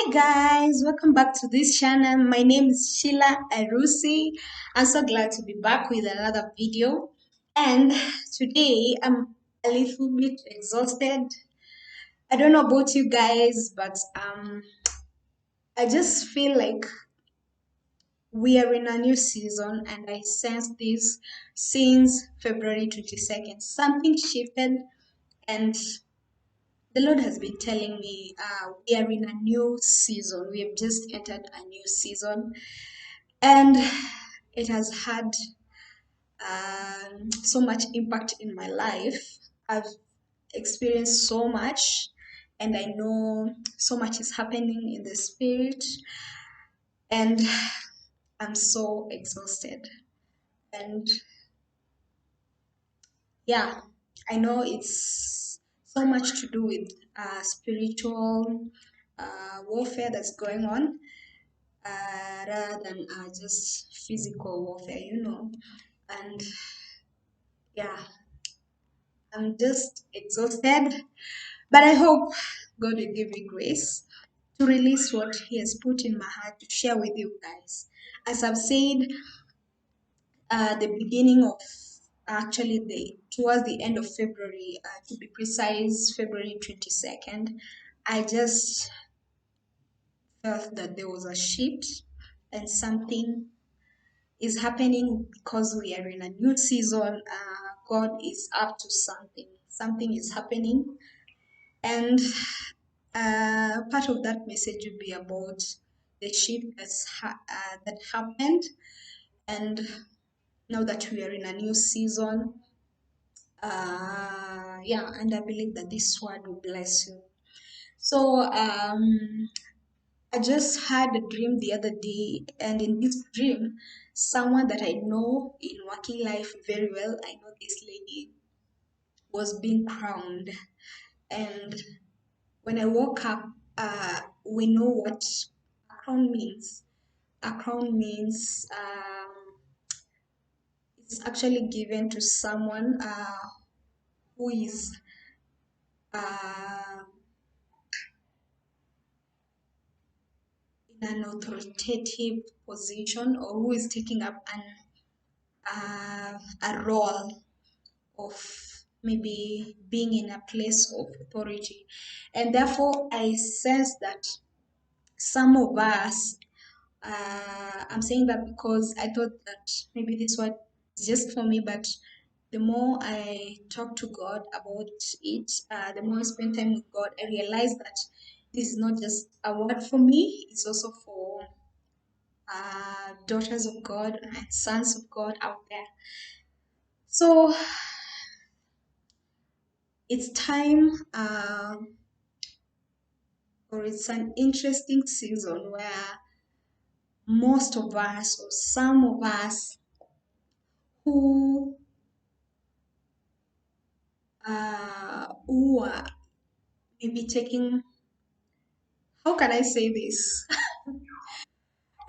Hi guys, welcome back to this channel. My name is Sheila Arusi. I'm so glad to be back with another video. And today I'm a little bit exhausted. I don't know about you guys, but I just feel like we are in a new season and I sense this since February 22nd. Something shifted and the Lord has been telling me we are in a new season. We have just entered a new season, and it has had so much impact in my life. I've experienced so much, and I know so much is happening in the spirit, and I'm so exhausted. And yeah, I know it's so much to do with spiritual warfare that's going on rather than just physical warfare, And yeah, I'm just exhausted, but I hope God will give me grace to release what He has put in my heart to share with you guys. As I've said, the beginning of actually the towards the end of February, to be precise, February 22nd, I just felt that there was a shift and something is happening because we are in a new season. God is up to something. Something is happening, and part of that message will be about the shift that happened. And now that we are in a new season, yeah, and I believe that this word will bless you. So I just had a dream the other day, and in this dream, someone that I know in working life very well, I know this lady was being crowned. And when I woke up, we know what a crown means. A crown means it's actually given to someone who is uh, in an authoritative position or who is taking up a role of maybe being in a place of authority. And therefore, I sense that some of us, I'm saying that because I thought that maybe this word is just for me, but the more I talk to God about it, the more I spend time with God, I realize that this is not just a word for me, it's also for daughters of God and sons of God out there. So it's time, or it's an interesting season where most of us, or some of us, who who are maybe taking, how can I say this?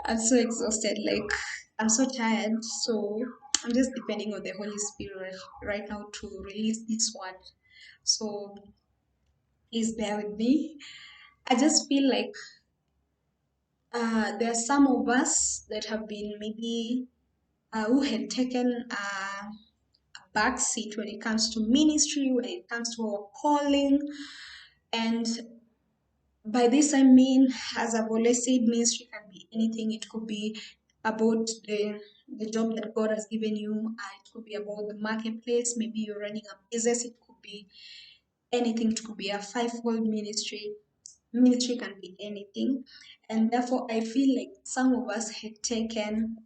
I'm so exhausted, like I'm so tired. So I'm just depending on the Holy Spirit right now to release this word. So please bear with me. I just feel like there are some of us that have been maybe who had taken a back seat when it comes to ministry, when it comes to our calling. And by this I mean, as I've always said, ministry can be anything. It could be about the job that God has given you. It could be about the marketplace. Maybe you're running a business. It could be anything. It could be a fivefold ministry. Ministry can be anything. And therefore, I feel like some of us had taken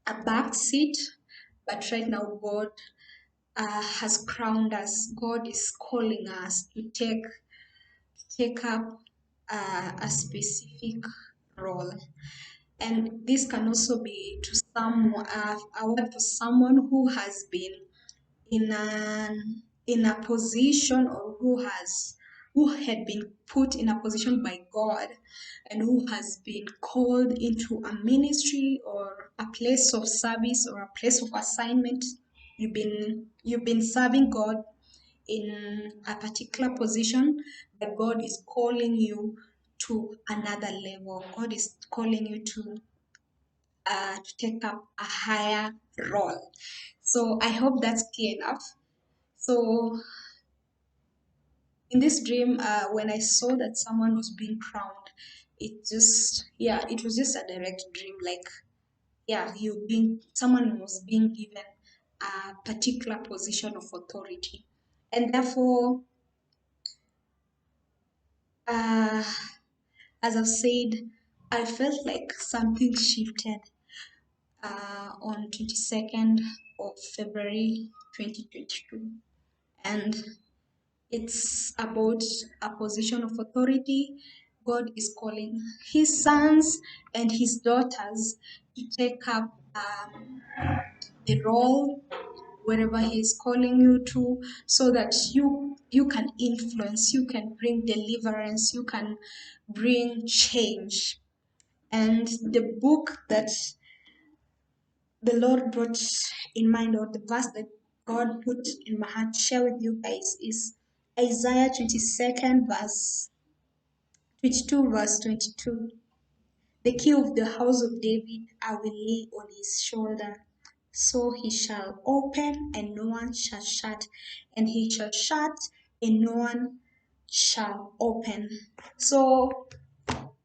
a back seat, but right now God has crowned us. God is calling us to take up a specific role. And this can also be to a word for someone who has been in a position, or who had been put in a position by God and who has been called into a ministry or a place of service or a place of assignment. You've been serving God in a particular position, but God is calling you to another level. God is calling you to take up a higher role. So I hope that's clear enough. So in this dream, when I saw that someone was being crowned, it was just a direct dream. Like, yeah, someone was being given a particular position of authority, and therefore, uh, as I've said, I felt like something shifted on 22nd of February 2022, and it's about a position of authority. God is calling his sons and his daughters to take up the role wherever he is calling you to, so that you can influence, you can bring deliverance, you can bring change. And the book that the Lord brought in mind, or the verse that God put in my heart to share with you guys, is Isaiah 22nd verse 22, verse 22. The key of the house of David I will lay on his shoulder. So he shall open and no one shall shut, and he shall shut and no one shall open. So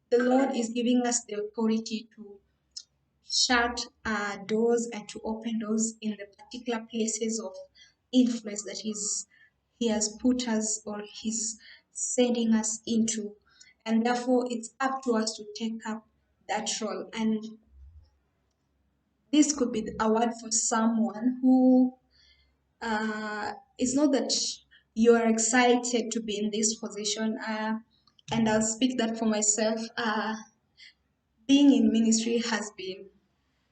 the Lord is giving us the authority to shut doors and to open doors in the particular places of influence that he has put us, or he's sending us into. And therefore, it's up to us to take up that role. And this could be a word for someone who it's not that you are excited to be in this position. And I'll speak that for myself. Being in ministry has been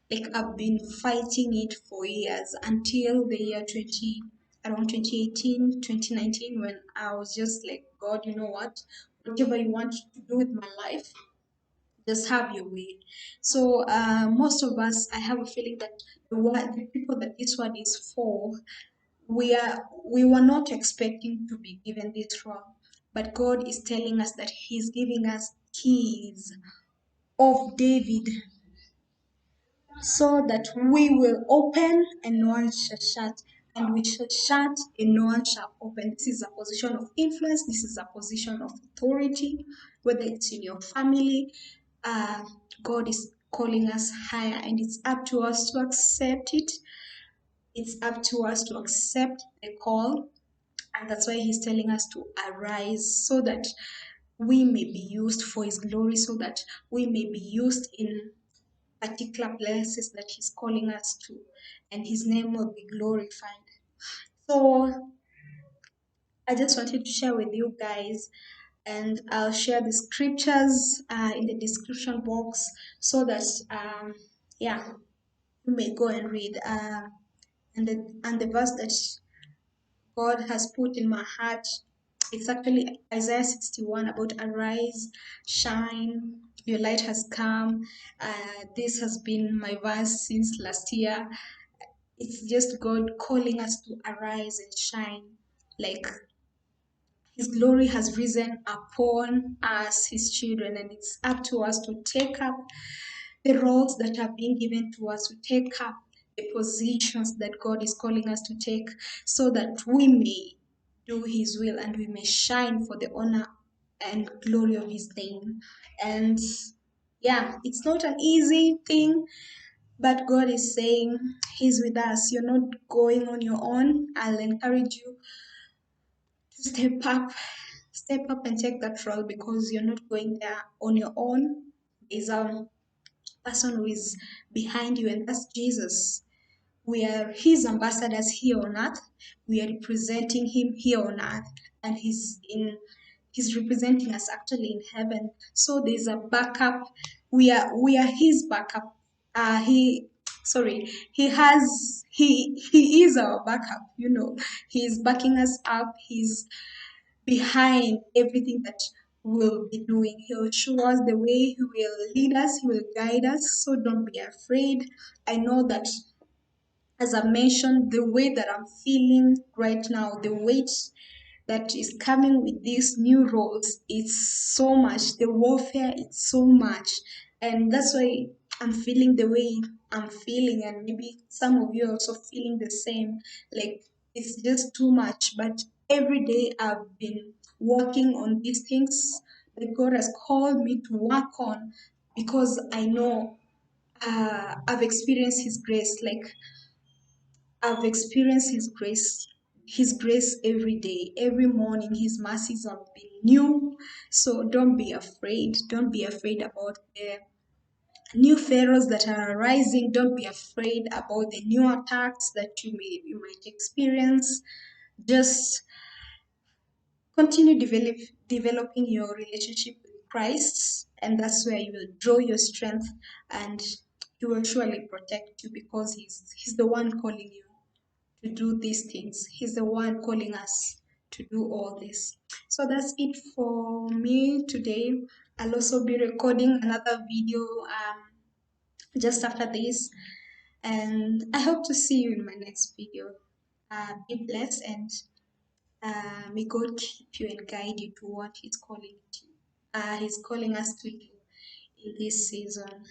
like, I've been fighting it for years, until the year around 2018, 2019, when I was just like, God, you know what? Whatever you want to do with my life, just have your way. So most of us, I have a feeling that the people that this word is for, we were not expecting to be given this role, but God is telling us that He's giving us keys of David, so that we will open and no one shall shut, and we shall shut and no one shall open. This is a position of influence, this is a position of authority, whether it's in your family. uh, God is calling us higher, and it's up to us to accept it. It's up to us to accept the call, and that's why He's telling us to arise, so that we may be used for His glory, so that we may be used in particular places that He's calling us to, and His name will be glorified. So I just wanted to share with you guys, and I'll share the scriptures in the description box, so that yeah, you may go and read. And the verse that God has put in my heart, it's actually Isaiah 61, about arise, shine, your light has come. This has been my verse since last year. It's just God calling us to arise and shine. Like, His glory has risen upon us, His children, and it's up to us to take up the roles that are being given to us, to take up the positions that God is calling us to take, so that we may do His will and we may shine for the honor and glory of His name. And yeah, it's not an easy thing, but God is saying He's with us. You're not going on your own. I'll encourage you to step up and take that role, because you're not going there on your own. There's a person who is behind you, and that's Jesus. We are His ambassadors here on earth. We are representing Him here on earth, and He's representing us actually in heaven. So there's a backup. We are His backup. He sorry he is our backup. He's backing us up. He's behind everything that we'll be doing. He'll show us the way, He will lead us, He will guide us. So don't be afraid. I know that, as I mentioned, the way that I'm feeling right now, the weight that is coming with these new roles, it's so much. The warfare, it's so much. And that's why I'm feeling the way I'm feeling, and maybe some of you are also feeling the same. Like, it's just too much. But every day I've been working on these things that God has called me to work on, because I know I've experienced His grace. Like, I've experienced His grace every day, every morning. His mercies have been new. So don't be afraid. Don't be afraid about the new pharaohs that are arising. Don't be afraid about the new attacks that you might experience. Just continue developing your relationship with Christ, and that's where you will draw your strength, and He will surely protect you, because He's the one calling you to do these things. He's the one calling us to do all this. So that's it for me today. I'll also be recording another video just after this, and I hope to see you in my next video. Be blessed, and may God keep you and guide you to what He's calling us to do in this season.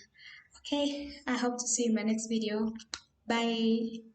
Okay, I hope to see you in my next video. Bye.